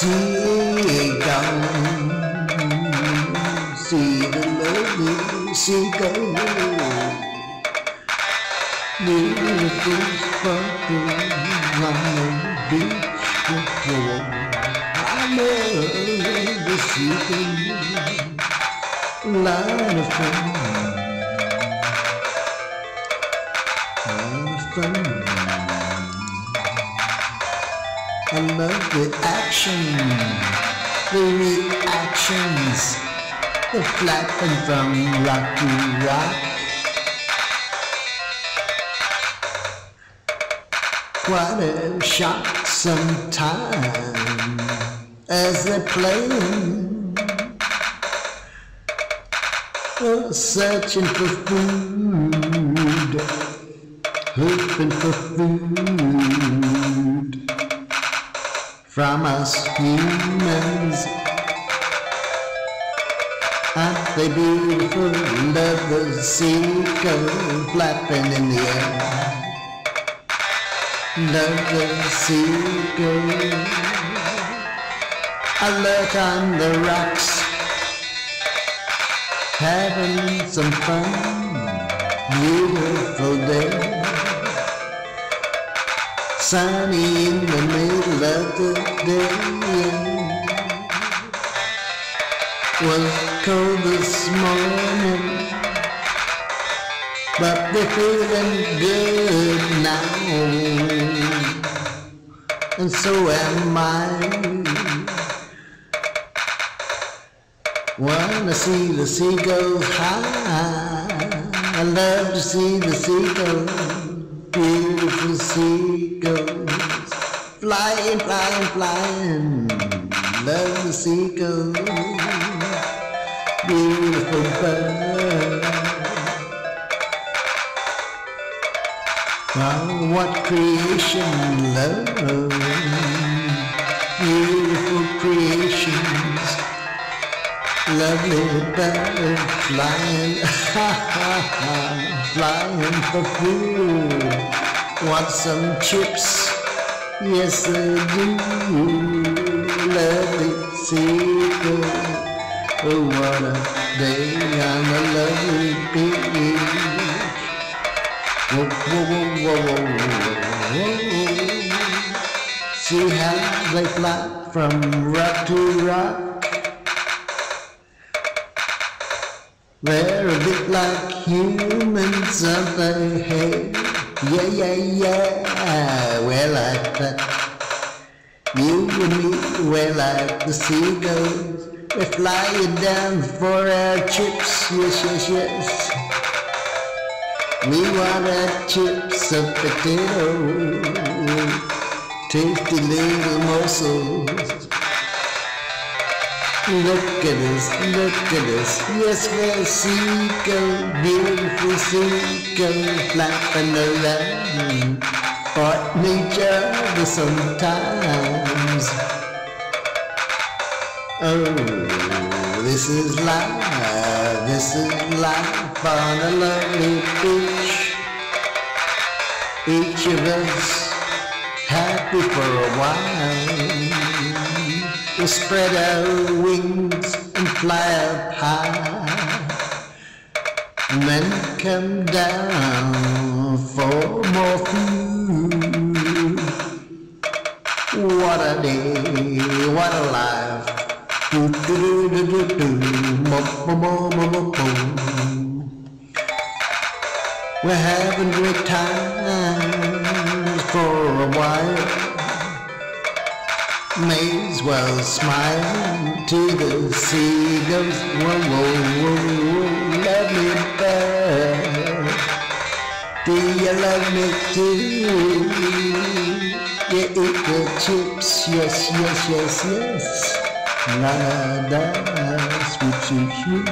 See the lovely seagull, beautiful sparkle on the beach before. I love the seagull, lot of fun, I love the action, the reactions, the flapping from rock to rock. What a shock sometimes as they're playing, searching for food, hoping for food from us humans. Aren't they beautiful? Love the seagull flapping in the air. Love the seagull. I lurk on the rocks, having some fun. Beautiful day, sunny in the middle of the day. Was cold this morning, but they're feeling good now, and so am I. Wanna see the seagulls high, I love to see the seagulls, beautiful seagulls, flying, flying, flying, love the seagulls, beautiful bird. Oh, what creation, love, beautiful creations, lovely bird flying, flying for food. Want some chips? Yes I do. Lovely seagull. Oh, what a day on a lovely beach. Whoa, whoa, whoa, whoa, whoa, whoa. See how they fly from rock to rock. They're a bit like humans, aren't they? Hey, yeah, yeah, yeah, we're like that. You and me, we're like the seagulls. We're flying down for our chips, yes, yes, yes. We want our chips of potato, tasty little morsels. Look at us, yes, we're seagull, beautiful seagull, flapping around, fighting each other sometimes. Oh, this is life on a lovely beach. Each of us happy for a while. We'll spread our wings and fly up high, and then come down for more food. What a day, what a life. Do, do, do, do, do, do. Mo, mo, mo, mo, mo, mo. We're having great times for a while. May as well smile to the seagulls. Whoa, whoa, whoa, whoa, love me bird. Do you love me too? You eat the chips, yes, yes, yes, yes. La, la, sweet, sweet, sweet.